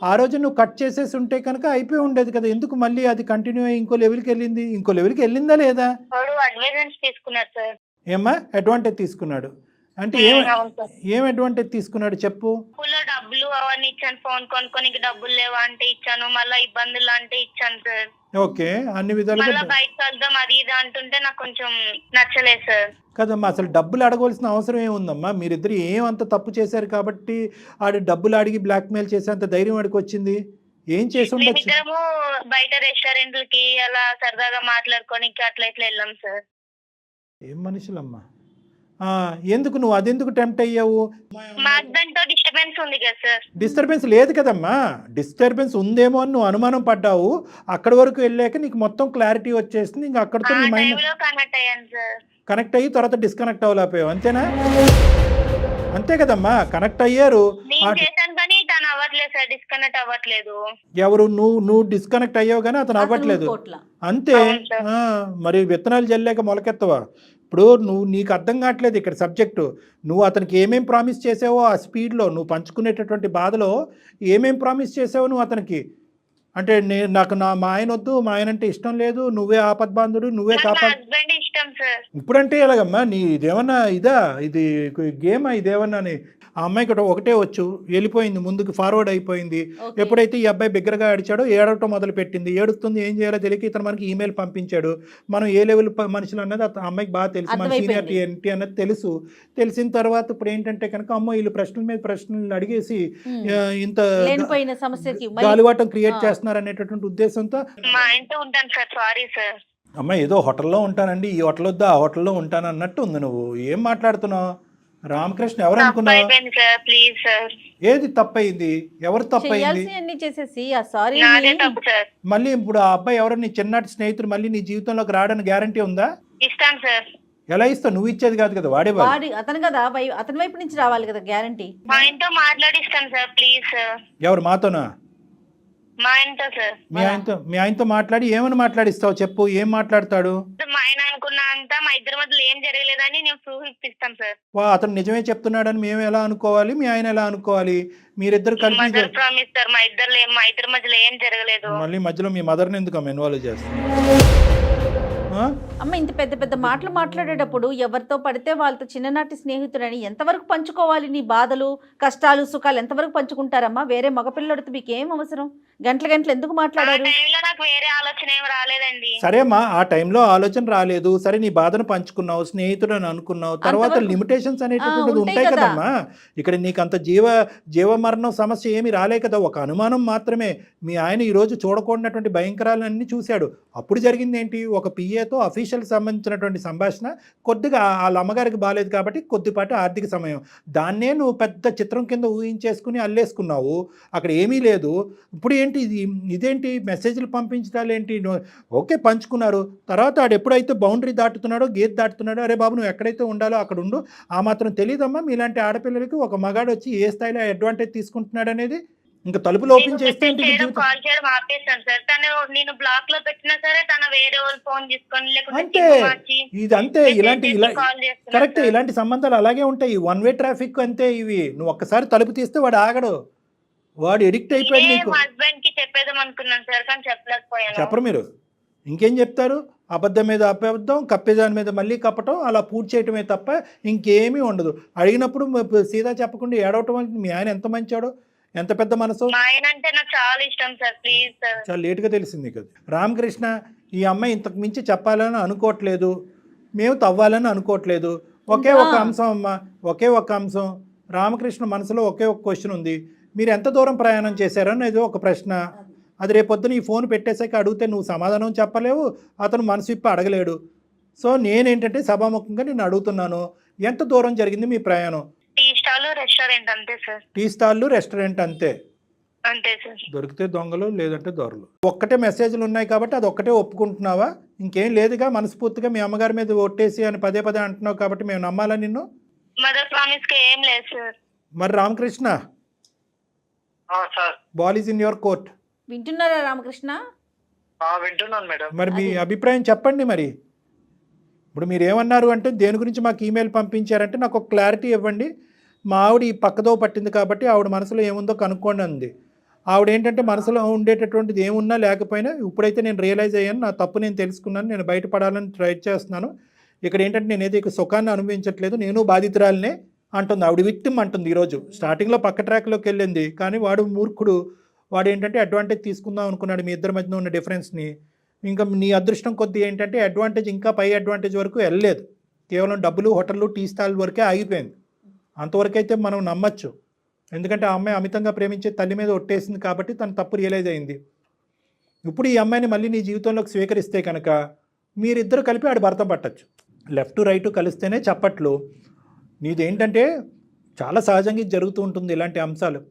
ఆ రోజు నువ్వు కట్ చేసేసి ఉంటే కనుక అయిపోయి ఉండేది కదా. ఎందుకు మళ్ళీ అది కంటిన్యూ అయ్యి ఇంకో లెవెల్కి వెళ్ళింది? ఇంకో లెవెల్కి వెళ్ళిందా లేదా? వాడు అడ్వాంటేజ్ తీసుకున్నాడు సార్. ఏమ్మా అడ్వాంటేజ్ తీసుకున్నాడు అంటే ఏం అడ్వాంటేజ్ తీసుకున్నాడు చెప్పు. స్కూల్లో డబ్బులు అవన్నీ ఇచ్చాను, ఫోన్ కొనుక్కోనికి డబ్బులు లేవా అంటే ఇచ్చాను, మళ్ళీ ఇబ్బందులు అంటే ఇచ్చాను సార్. ఓకే, అన్ని విధాలుగా బయటకు వెళ్దాం అది ఇది అంటుంటే నాకు కొంచెం నచ్చలేదు సార్. కదమ్మా, అసలు డబ్బులు అడగవలసిన అవసరం ఏముందమ్మా? మీరిద్దరు ఏమంత తప్పు చేశారు కాబట్టి ఆడి డబ్బులు అడిగి బ్లాక్మెయిల్ చేసేంత ధైర్యం వాడికి వచ్చింది? ఏం చేసి ఉండొచ్చు? మేమిద్దరము బయట రెస్టారెంట్లకి అలా సరదాగా మాట్లాడుకోనికి అట్లా ఇట్లా వెళ్ళాం సార్. ఏం మనుషులమ్మా, ఎందుకు నువ్వు అదెందుకు టెంప్ట్ అయ్యావు? మా హస్బెండ్ తో డిస్టర్బెన్స్ ఉంది కదా సార్. డిస్టర్బెన్స్ లేదు కదమ్మా. డిస్టర్బెన్స్ ఉందేమో అని నువ్వు అనుమానం పడ్డావు. అక్కడి వరకు వెళ్ళాక నీకు మొత్తం క్లారిటీ వచ్చేసింది. ఇంకా అక్కడితో నీ మైండ్ కనెక్ట్ అయ్యాను సార్. కనెక్ట్ అయ్యి తర్వాత డిస్కనెక్ట్ అవ్వలేకపోయావు, అంతేనా? అంతే కదమ్మా, కనెక్ట్ అయ్యారు. డిస్కనెక్ట్ అవ్వట్లేదు. ఎవరు? నువ్వు డిస్కనెక్ట్ అయ్యావు కానీ అతను అవ్వట్లేదు, అంతే. మరి విత్తనాలు జల్లేక మొలకెత్తవా? ఇప్పుడు నీకు అర్థం కావట్లేదు ఇక్కడ సబ్జెక్టు. నువ్వు అతనికి ఏమేం ప్రామిస్ చేసావో ఆ స్పీడ్లో నువ్వు పంచుకునేటటువంటి బాధలో ఏమేం ప్రామిస్ చేసావో నువ్వు అతనికి, అంటే నాకు మా ఆయన వద్దు, మా ఆయన అంటే ఇష్టం లేదు, నువ్వే ఆపద్బాంధుడు, నువ్వే కాపాడు. ఇప్పుడంటే ఎలాగమ్మా? నీ ఇదేమన్నా ఇదా, ఇది గేమా? ఇదేమన్నా ఆ అమ్మాయికి ఒకటే వచ్చు, వెళ్ళిపోయింది, ముందుకు ఫార్వర్డ్ అయిపోయింది. ఎప్పుడైతే ఈ అబ్బాయి బిగ్గరగా అడిచాడో ఏడవటం మొదలు పెట్టింది. ఏడుస్తుంది, ఏం చేయాలో తెలియక ఇతను మనకి ఈమెయిల్ పంపించాడు. మనం ఏ లెవెల్ మనుషులు అన్నది అమ్మాయికి బాగా తెలుసు, మన సీనియర్ ఏంటి అన్నది తెలుసు. తెలిసిన తర్వాత ఇప్పుడు ఏంటంటే కనుక అమ్మ వీళ్ళు ప్రశ్నల మీద ప్రశ్నలు అడిగేసి ఇంత గాలివాటం క్రియేట్ చేస్తున్నారు అనేటటువంటి ఉద్దేశంతో అమ్మ ఏదో హోటల్లో ఉంటానండి, ఈ హోటల్ వద్దా ఆ హోటల్లో ఉంటాను అన్నట్టు ఉంది. నువ్వు ఏం మాట్లాడుతున్నావు? రామకృష్ణ ఎవరు అనుకున్నావు? ఏది తప్పయింది? ఎవరు తప్పయింది? మళ్ళీ ఇప్పుడు ఆ అబ్బాయి ఎవరో నీ చిన్నటి స్నేహితుడు మళ్ళీ నీ జీవితంలోకి రావడానికి గ్యారంటీ ఉందా? ఇస్తాను సార్. ఎలా ఇస్తావు? నువ్వు ఇచ్చేది కాదు కదా, వాడే అతను కదా, అతని వైపు నుంచి రావాలి కదా గ్యారంటీ. మా ఆయనతో మాట్లాడిస్తాను సార్, ప్లీజ్ సార్. ఎవరు? మాతోనా? మా ఆయనతో సార్. మీ ఆయనతో మాట్లాడి ఏమని మాట్లాడిస్తావు చెప్పు? ఏం మాట్లాడతాడు? మా ఆయన అనుకున్నా అంతా మా ఇద్దరి మధ్యలో ఏం జరగలేదని నేను ప్రూఫ్ ఇప్పిస్తాం సార్. అతను నిజమే చెప్తున్నాడని మేము ఎలా అనుకోవాలి, మీ ఆయన ఎలా అనుకోవాలి? మీరిద్దరు కలిపి ప్రామిస్ సార్, మా ఇద్దరి మధ్యలో ఏం జరగలేదు. మళ్ళీ మధ్యలో మీ మదర్ని ఎందుకు ఇన్వాల్వ్ చేస్తారు? అమ్మ ఇంత పెద్ద పెద్ద మాటలు మాట్లాడేటప్పుడు ఎవరితో పడితే వాళ్ళతో చిన్ననాటి స్నేహితుడని ఎంతవరకు పంచుకోవాలి? నీ బాధలు కష్టాలు సుఖాలు ఎంతవరకు పంచుకుంటారమ్మా? వేరే మగపిల్లడితో మీకు ఏం అవసరం? గంటల గంటలు ఎందుకు ఆ మాట్లాడారు? టైంలో నాకు వేరే ఆలోచన ఏం రాలేదండి. సరే అమ్మా, ఆ టైంలో ఆలోచన రాలేదు, సరే నీ బాధను పంచుకున్నావు, స్నేహితుడు అని అనుకున్నావు, తర్వాత అంతవరకు- లిమిటేషన్స్ అనేటటువంటిది ఉంటాయి ఉంటాయి కదా. కదమ్మా. ఇక్కడ నీకు అంత జీవమరణం సమస్య ఏమీ రాలే కదా, ఒక అనుమానం మాత్రమే. మీ ఆయన ఈరోజు చూడకూడనటువంటి భయంకరాలన్నీ చూశాడు. అప్పుడు జరిగింది ఏంటి? ఒక పిఏతో అఫీషియల్కి సంబంధించినటువంటి సంభాషణ, కొద్దిగా వాళ్ళ అమ్మగారికి బాగాలేదు కాబట్టి కొద్దిపాటి ఆర్థిక సమయం, దాన్నే నువ్వు పెద్ద చిత్రం కింద ఊహించేసుకుని అల్లేసుకున్నావు. అక్కడ ఏమీ లేదు. ఇప్పుడు ఏంటి ఇదేంటి మెసేజ్లు పంపించడాలు ఏంటి? ఓకే పంచుకున్నారు, తర్వాత ఆడు ఎప్పుడైతే బౌండరీ దాటుతున్నాడో, గేట్ దాటుతున్నాడో, అరే బాబు నువ్వు ఎక్కడైతే ఉండాలో అక్కడ ఉండు. ఆ మాత్రం తెలియదమ్మా మీలాంటి ఆడపిల్లలకి ఒక మగాడు వచ్చి ఏ స్థాయిలో అడ్వాంటేజ్ తీసుకుంటున్నాడు అనేది? ఇంకా తలుపులు ఓపెన్ చేస్తే ఏంటి నీ జీవితం? కాల్ చేయడం ఆపేస్తాను సార్. తను నేను బ్లాక్ లో పెట్టినా సరే తన వేరే వాళ్ళు ఫోన్ తీసుకొని లేకుంటే అంతే, సిమ్ మార్చి ఇది అంతే. ఇలాంటి కాల్ చేస్తున్నారు కరెక్ట్, సార్. ఇలాంటి సంబంధాలు అలాగే ఉంటాయి. వన్ వే ట్రాఫిక్ అంతే ఇవి. నువ్వు ఒక్కసారి తలుపు తీస్తే వాడు ఆగడు, వాడు ఎడిక్ట్ అయిపోయాడు నీకు. మా హస్బెండ్ కి చెప్పేద్దాం అనుకున్నాను సార్, కానీ చెప్పలేకపోయాను. చెప్పరు మీరు, ఇంకేం చెప్తారు? అబద్ధం మీద అబద్ధం, కప్పేదాని మీద మళ్ళీ కప్పటం, అలా పూర్తి చేయటమే తప్ప ఇంకేమీ ఉండదు. అడిగినప్పుడు సీదా చెప్పకుండా ఏడవటం అంటే మీ ఆయన ఎంత మంచాడో, ఎంత పెద్ద మనసు. మా ఆయన అంటే నాకు చాలా ఇష్టం సార్, ప్లీజ్ సార్. చాలా లేటుగా తెలిసింది కదా. రామకృష్ణ, ఈ అమ్మాయి ఇంతకు మించి చెప్పాలని అనుకోవట్లేదు, మేము తవ్వాలని అనుకోవట్లేదు. ఒకే ఒక అంశం అమ్మ, ఒకే ఒక అంశం. రామకృష్ణ మనసులో ఒకే ఒక క్వశ్చన్ ఉంది, మీరు ఎంత దూరం ప్రయాణం చేశారనేది ఒక ప్రశ్న. అది రేపొద్దున ఈ ఫోన్ పెట్టేసాక అడిగితే నువ్వు సమాధానం చెప్పలేవు, అతను మనసు ఇప్పి అడగలేడు. సో నేనేంటంటే సభాముఖంగా నేను అడుగుతున్నాను, ఎంత దూరం జరిగింది మీ ప్రయాణం? టీ స్టాల్ రెస్టారెంట్ అంతే సార్. టీ స్టాళ్ళు రెస్టారెంట్ అంతే. అంతే సార్. దొరికితే దొంగలు, లేదంటే దొరలు. ఒక్కటే మెసేజ్లు ఉన్నాయి కాబట్టి అది ఒక్కటే ఒప్పుకుంటున్నావా? ఇంకేం లేదుగా? మనస్ఫూర్తిగా మీ అమ్మగారి మీద ఒట్టేసి అని పదే పదే అంటున్నావు కాబట్టి మేము నమ్మాలా నిన్ను? మదర్ ప్రామిస్ కి ఏం లేదు సార్. మరి Ramakrishna, sir ball is in your court. వింటున్నారా రామకృష్ణ? వింటున్నాను మేడం. మరి మీ అభిప్రాయం చెప్పండి. మరి ఇప్పుడు మీరు ఏమన్నారు అంటే దేని గురించి మాకు ఈమెయిల్ పంపించారంటే నాకు ఒక క్లారిటీ ఇవ్వండి. మా ఆవిడ ఈ పక్కదో పట్టింది కాబట్టి ఆవిడ మనసులో ఏముందో కనుక్కోండి అంది. ఆవిడ ఏంటంటే మనసులో ఉండేటటువంటిది ఏమున్నా లేకపోయినా ఇప్పుడైతే నేను రియలైజ్ అయ్యాను, నా తప్పు నేను తెలుసుకున్నాను, నేను బయటపడాలని ట్రై చేస్తున్నాను. ఇక్కడ ఏంటంటే నేనైతే ఇక సుఖాన్ని అనుభవించట్లేదు, నేను బాధితురాలనే అంటుంది ఆవిడ. విక్టిమ్ అంటుంది. ఈరోజు స్టార్టింగ్లో పక్క ట్రాక్లోకి వెళ్ళింది, కానీ వాడు మూర్ఖుడు. వాడు ఏంటంటే అడ్వాంటేజ్ తీసుకుందాం అనుకున్నాడు మీ ఇద్దరి మధ్యన ఉన్న డిఫరెన్స్ని. ఇంకా నీ అదృష్టం కొద్దీ ఏంటంటే అడ్వాంటేజ్ ఇంకా పై అడ్వాంటేజ్ వరకు వెళ్ళలేదు, కేవలం డబ్బులు, హోటళ్ళు, టీ స్టాల్ వరకే ఆగిపోయింది. అంతవరకైతే మనం నమ్మచ్చు, ఎందుకంటే ఆ అమ్మాయి అమితంగా ప్రేమించే తల్లి మీద ఒట్టేసింది కాబట్టి తను తప్పు రియలైజ్ అయింది. ఇప్పుడు ఈ అమ్మాయిని మళ్ళీ నీ జీవితంలోకి స్వీకరిస్తే కనుక మీరిద్దరు కలిపి ఆడు భర్త పట్టచ్చు. లెఫ్ట్ రైట్ కలిస్తేనే చప్పట్లు. నీదేంటంటే చాలా సహజంగా ఇది జరుగుతూ ఉంటుంది ఇలాంటి అంశాలు.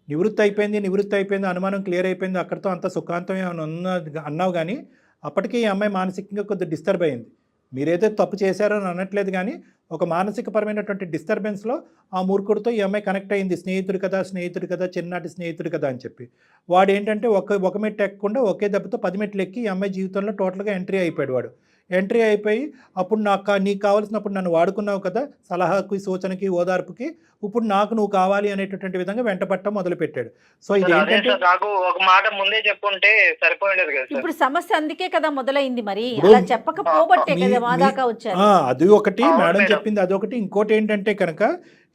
నివృత్తి అయిపోయింది, అనుమానం క్లియర్ అయిపోయింది, అక్కడితో అంత సుఖాంతమే అన్నావు. కానీ అప్పటికే ఈ అమ్మాయి మానసికంగా కొద్దిగా డిస్టర్బ్ అయింది. మీరైతే తప్పు చేశారో అని అనట్లేదు, కానీ ఒక మానసికపరమైనటువంటి డిస్టర్బెన్స్లో ఆ మూర్ఖుడితో ఈ అమ్మాయి కనెక్ట్ అయింది. స్నేహితుడు కదా, చిన్ననాటి స్నేహితుడు కదా అని చెప్పి. వాడు ఏంటంటే ఒక మెట్టు ఎక్కకుండా ఒకే దెబ్బతో 10 మెట్లు ఎక్కి ఈ అమ్మాయి జీవితంలో టోటల్గా ఎంట్రీ అయిపోయాడు. వాడు ఎంట్రీ అయిపోయి అప్పుడు నీకు కావాల్సినప్పుడు నన్ను వాడుకున్నావు కదా, సలహాకి, సూచనకి, ఓదార్పుకి, ఇప్పుడు నువ్వు కావాలి అనేటటువంటి విధంగా వెంటపట్టడం మొదలుపెట్టాడు. సో ఇది ఏంటంటే నాకు ఒక మాట ముందే చెప్పుంటే సరిపోయేది కదా సార్. ఇప్పుడు సమస్య అందుకే కదా మొదలైంది. మరి అలా చెప్పకపోబట్టే కదా మా దాకా వచ్చారు. అది ఒకటి మేడం చెప్పింది, అదొకటి. ఇంకోటి ఏంటంటే కనుక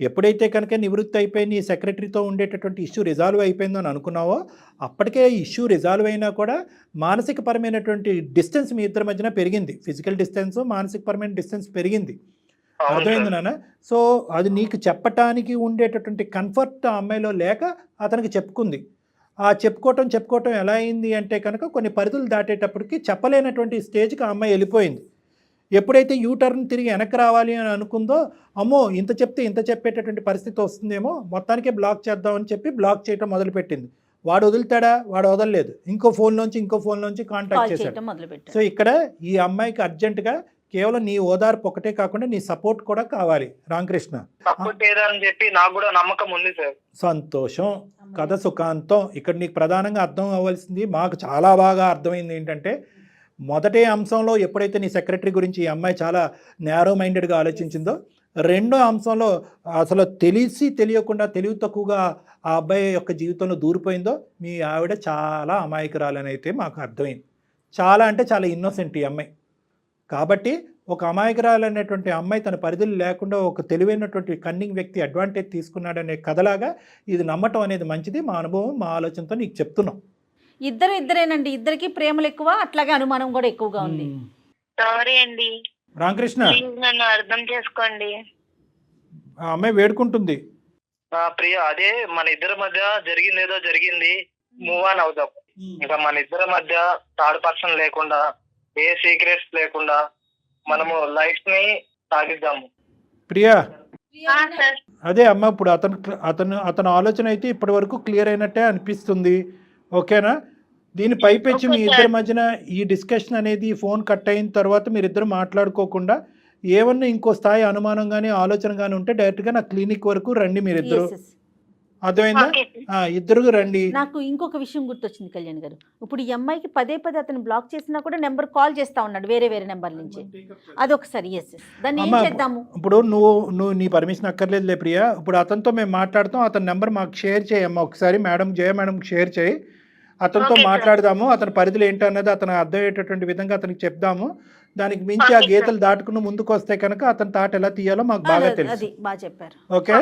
ఎప్పుడైతే కనుక నివృత్తి అయిపోయి నీ సెక్రటరీతో ఉండేటటువంటి ఇష్యూ రిజాల్వ్ అయిపోయిందని అనుకున్నావో, అప్పటికే ఇష్యూ రిజాల్వ్ అయినా కూడా మానసిక పరమైనటువంటి డిస్టెన్స్ మీ ఇద్దరి మధ్యన పెరిగింది. ఫిజికల్ డిస్టెన్స్, మానసిక పరమైన డిస్టెన్స్ పెరిగింది. అర్థమైంది నాన్న? సో అది నీకు చెప్పటానికి ఉండేటటువంటి కంఫర్ట్ ఆ అమ్మాయిలో లేక అతనికి చెప్పుకుంది. ఆ చెప్పుకోవటం ఎలా అయింది అంటే కనుక కొన్ని పరిధులు దాటేటప్పటికి చెప్పలేనటువంటి స్టేజ్కి ఆ అమ్మాయి వెళ్ళిపోయింది. ఎప్పుడైతే యూటర్న్ తిరిగి వెనక్కి రావాలి అని అనుకుందో, అమ్మో ఇంత చెప్తే ఇంత చెప్పేటటువంటి పరిస్థితి వస్తుందేమో, మొత్తానికే బ్లాక్ చేద్దామని చెప్పి బ్లాక్ చేయటం మొదలుపెట్టింది. వాడు వదులుతాడా? వాడు వదలలేదు. ఇంకో ఫోన్ నుంచి కాంటాక్ట్ చేశాడు. సో ఇక్కడ ఈ అమ్మాయికి అర్జెంటుగా కేవలం నీ ఓదార్పు ఒకటే కాకుండా నీ సపోర్ట్ కూడా కావాలి. రామకృష్ణ, అని చెప్పి నాకు కూడా నమ్మకం ఉంది సార్. సంతోషం, కథ సుఖాంతం. ఇక్కడ నీకు ప్రధానంగా అర్థం అవ్వాల్సింది, మాకు చాలా బాగా అర్థమైంది ఏంటంటే, మొదటి అంశంలో ఎప్పుడైతే నీ సెక్రటరీ గురించి ఈ అమ్మాయి చాలా నేరో మైండెడ్గా ఆలోచించిందో, రెండో అంశంలో అసలు తెలియకుండా తెలివి తక్కువగా ఆ అబ్బాయి యొక్క జీవితంలో దూరిపోయిందో, మీ ఆవిడ చాలా అమాయకురాలని అయితే మాకు అర్థమైంది. చాలా అంటే చాలా ఇన్నోసెంట్ ఈ అమ్మాయి. కాబట్టి ఒక అమాయకురాలైనటువంటి అమ్మాయి తన పరిధులు లేకుండా ఒక తెలివైనటువంటి కన్నింగ్ వ్యక్తి అడ్వాంటేజ్ తీసుకున్నాడనే కథలాగా ఇది నమ్మటం అనేది మంచిది. మా అనుభవం, మా ఆలోచనతో నీకు చెప్తున్నాం. ఇద్దరేనండి, ఇద్దరికి ప్రేమలు ఎక్కువ, అట్లాగే అనుమానం కూడా ఎక్కువగా ఉంది. సారీ అండి, రామకృష్ణ, ప్లీజ్ నన్ను అర్థం చేసుకోండి. ఆ అమ్మాయి వేడుకుంటుంది. ప్రియ, అదే మన ఇద్దరి మధ్య జరిగింది ఏదో జరిగింది, మూవ్ ఆన్ అవుదాం. ఇంకా మన ఇద్దరి మధ్య థర్డ్ పర్సన్ లేకుండా, ఏ సీక్రెట్స్ లేకుండా మనము లైఫ్ ని సాగిద్దాము. ప్రియా, సార్ అదే అమ్మ, ఇప్పుడు అతను ఆలోచన అయితే ఇప్పటి వరకు క్లియర్ అయినట్టే అనిపిస్తుంది. ఓకేనా? దీని పైపెచ్చి మీ ఇద్దరి మధ్యన ఈ డిస్కషన్ అనేది ఫోన్ కట్ అయిన తర్వాత మీరిద్దరు మాట్లాడుకోకుండా ఏమన్నా ఇంకో స్థాయి అనుమానం కానీ ఆలోచన కానీ ఉంటే డైరెక్ట్గా నా క్లినిక్ వరకు రండి మీరిద్దరు. Yes, yes. అర్థమైందా? ఇద్దరు రండి. నాకు ఇంకొక విషయం గుర్తొచ్చింది కళ్యాణ్ గారు. ఇప్పుడు ఈ అమ్మాయికి పదే అతను బ్లాక్ చేసినా కూడా నెంబర్ కాల్ చేస్తా ఉన్నాడు వేరే నెంబర్ నుంచి. అదొకసారి దాన్ని ఏం చేద్దాము? ఇప్పుడు నువ్వు నీ పర్మిషన్ అక్కర్లేదులే ప్రియా. ఇప్పుడు అతనితో మేము మాట్లాడతాం, అతని నెంబర్ మాకు షేర్ చేయమ్మా ఒకసారి. జయ మేడంకి షేర్ చేయి, అతనితో మాట్లాడదాము. అతని పరిధులు ఏంటన్నది అతను అర్థమయ్యేటటువంటి విధంగా అతనికి చెప్దాము. దానికి మించి ఆ గీతలు దాటుకుని ముందుకు వస్తే కనుక అతని తాట ఎలా తీయాలో మాకు బాగా తెలుసు. ఓకే?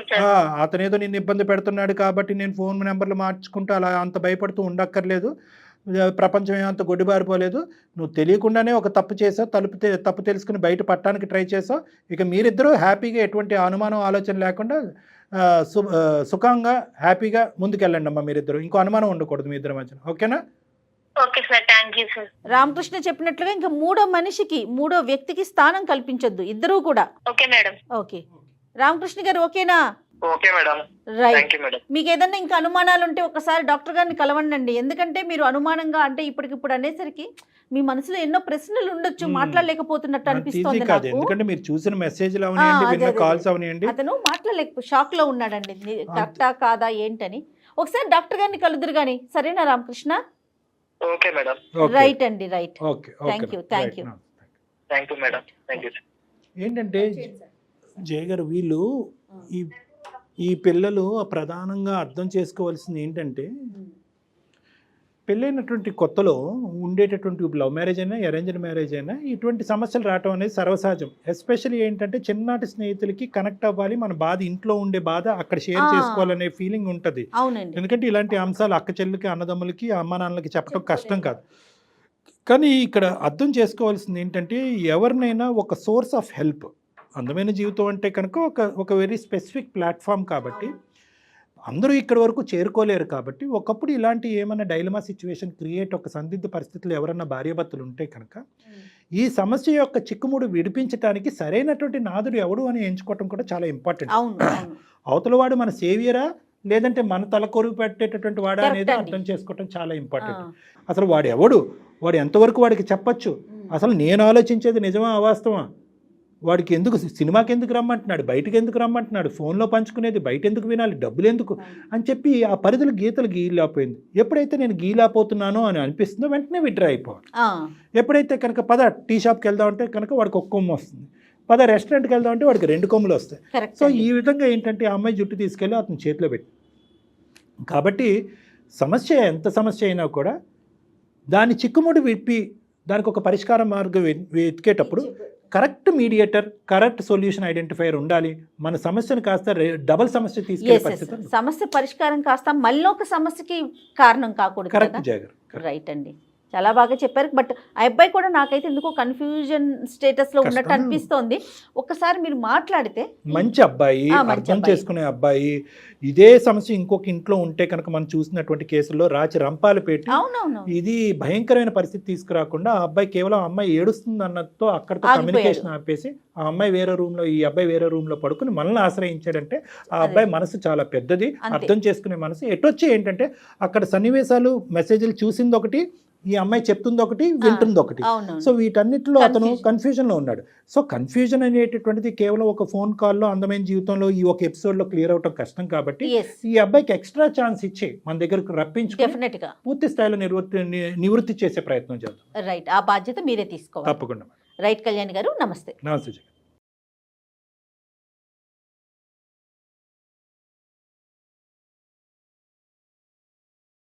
సో అతనేదో నిన్ను ఇబ్బంది పెడుతున్నాడు కాబట్టి నేను ఫోన్ నెంబర్లు మార్చుకుంటూ అలా అంత భయపడుతూ ఉండక్కర్లేదు. ప్రపంచం ఏమంత గొడ్డిబారిపోలేదు. నువ్వు తెలియకుండానే ఒక తప్పు చేసావు, తప్పు తెలుసుకుని బయట పట్టడానికి ట్రై చేసావు. ఇక మీరిద్దరూ హ్యాపీగా ఎటువంటి అనుమానం ఆలోచన లేకుండా సుఖంగా హ్యాపీగా ముందుకెళ్ళండి అమ్మా మీరిద్దరు. ఇంకో అనుమానం ఉండకూడదు మీ ఇద్దరి మధ్యన. ఓకేనా? Okay sir, thank you sir. Ramakrishna చెప్పినట్లుగా ఇంకా మూడో వ్యక్తికి స్థానం కల్పించొద్దు, ఇద్దరూ కూడా. Okay madam. ఓకే రామకృష్ణ గారు, ఓకేనా? Okay madam, right. మీకు ఏదన్నా ఇంకా అనుమానాలు ఉంటే ఒకసారి డాక్టర్ గారిని కలవండి. ఎందుకంటే మీరు అనుమానంగా అంటే ఇప్పటికిప్పుడు అనేసరికి మీ మనసులో ఎన్నో ప్రశ్నలు ఉండొచ్చు, మాట్లాడలేకపోతున్నట్టు అనిపిస్తోంది నాకు. ఎందుకంటే మీరు చూసిన మెసేజ్లు అవనియండి, విన్న కాల్స్ అవనియండి, అతను షాక్ లో ఉన్నాడండి, కరెక్టా కాదా ఏంటని. ఒకసారి డాక్టర్ గారిని కలుదురు గాని. సరేనా రామకృష్ణ? Okay madam. రైట్ అండి, right. Okay, thank you. Thank you madam. Thank you. ఏంటంటే జయ గారు, వీళ్ళు ఈ పిల్లలు ప్రధానంగా అర్థం చేసుకోవాల్సింది ఏంటంటే, పెళ్ళైనటువంటి కొత్తలో ఉండేటటువంటి లవ్ మ్యారేజ్ అయినా అరేంజ్డ్ మ్యారేజ్ అయినా ఇటువంటి సమస్యలు రావటం అనేది సర్వసహజం. ఎస్పెషల్లీ ఏంటంటే చిన్ననాటి స్నేహితులకి కనెక్ట్ అవ్వాలి, మన బాధ ఇంట్లో ఉండే బాధ అక్కడ షేర్ చేసుకోవాలనే ఫీలింగ్ ఉంటుంది. ఎందుకంటే ఇలాంటి అంశాలు అక్క చెల్లికి, అన్నదమ్ములకి, అమ్మ నాన్నలకి చెప్పడం కష్టం కాదు. కానీ ఇక్కడ అర్థం చేసుకోవాల్సింది ఏంటంటే, ఎవరినైనా ఒక సోర్స్ ఆఫ్ హెల్ప్, అందమైన జీవితం అంటే కనుక ఒక వెరీ స్పెసిఫిక్ ప్లాట్ఫామ్ కాబట్టి అందరూ ఇక్కడి వరకు చేరుకోలేరు. కాబట్టి ఒకప్పుడు ఇలాంటి ఏమైనా డైలమా సిచ్యువేషన్ క్రియేట్, ఒక సందిగ్ధ పరిస్థితులు ఎవరన్నా భార్యాభర్తలు ఉంటే కనుక ఈ సమస్య యొక్క చిక్కుముడు విడిపించడానికి సరైనటువంటి నాదుడు ఎవడు అని ఎంచుకోవటం కూడా చాలా ఇంపార్టెంట్. అవతల వాడు మన సేవియరా లేదంటే మన తల కొరువు పెట్టేటటువంటి వాడా అనేది అర్థం చేసుకోవటం చాలా ఇంపార్టెంట్. అసలు వాడు ఎవడు, వాడు ఎంతవరకు వాడికి చెప్పచ్చు, అసలు నేను ఆలోచించేది నిజమా అవాస్తవా, వాడికి ఎందుకు సినిమాకి ఎందుకు రమ్మంటున్నాడు, బయటకు ఎందుకు రమ్మంటున్నాడు, ఫోన్లో పంచుకునేది బయట ఎందుకు వినాలి, డబ్బులు ఎందుకు అని చెప్పి ఆ పరిధులు గీతలు గీలాపోయింది. ఎప్పుడైతే నేను గీలాపోతున్నానో అని అనిపిస్తుందో వెంటనే విత్డ్రా అయిపోవాలి. ఎప్పుడైతే కనుక పద టీ షాప్కి వెళ్దామంటే కనుక వాడికి ఒక కొమ్ము వస్తుంది, పద రెస్టారెంట్కి వెళ్దామంటే వాడికి 2 కొమ్ములు వస్తాయి. సో ఈ విధంగా ఏంటంటే ఆ అమ్మాయి జుట్టు తీసుకెళ్ళి అతని చేతిలో పెట్టి, కాబట్టి ఎంత సమస్య అయినా కూడా దాని చిక్కుముడి విప్పి దానికి ఒక పరిష్కార మార్గం వెతికేటప్పుడు correct mediator, correct solution identifier ఉండాలి. మన సమస్యను కాస్త డబల్ సమస్య తీసుకెళ్ళే పరిస్థితి, సమస్య పరిష్కారం కాస్త మళ్ళీ ఒక సమస్యకి కారణం కాకూడదు. Correct jogger. రైట్ అండి, చాలా బాగా చెప్పారు. బట్ ఆ అబ్బాయి కూడా నాకైతే ఎందుకో కన్ఫ్యూజన్ స్టేటస్ లో ఉన్నట్టు అనిపిస్తోంది. ఒక్కసారి మీరు మాట్లాడితే. మంచి అబ్బాయి, అర్థం చేసుకునే అబ్బాయి. ఇదే సమస్య ఇంకొక ఇంట్లో ఉంటే కనుక మనం చూసినటువంటి కేసుల్లో రాచి రంపాలు పెట్టి ఇది భయంకరమైన పరిస్థితి తీసుకురాకుండా ఆ అబ్బాయి కేవలం అమ్మాయి ఏడుస్తుంది అన్నతో అక్కడితో కమ్యూనికేషన్ ఆపేసి ఆ అమ్మాయి వేరే రూమ్ లో, ఈ అబ్బాయి వేరే రూమ్ లో పడుకుని మనల్ని ఆశ్రయించాడంటే ఆ అబ్బాయి మనసు చాలా పెద్దది, అర్థం చేసుకునే మనసు. ఎటొచ్చి ఏంటంటే అక్కడ సన్నివేశాలు, మెసేజ్లు చూసింది ఒకటి, ఈ అమ్మాయి చెప్తుంది ఒకటి, వింటుంది ఒకటి. సో వీటన్నిటిలో అతను కన్ఫ్యూజన్ లో ఉన్నాడు. సో కన్ఫ్యూజన్ అనేటటువంటిది కేవలం ఒక ఫోన్ కాల్లో, అందమైన జీవితంలో ఈ ఒక ఎపిసోడ్ లో క్లియర్ అవటం కష్టం. కాబట్టి ఈ అబ్బాయికి ఎక్స్ట్రా ఛాన్స్ ఇచ్చి మన దగ్గరకు రప్పించుకుని పూర్తి స్థాయిలో నివృత్తి చేసే ప్రయత్నం చేద్దాం. రైట్, ఆ బాధ్యత మీరే తీసుకోవాలి. తప్పకుండా. రైట్ కళ్యాణ్ గారు, నమస్తే. నమస్తే.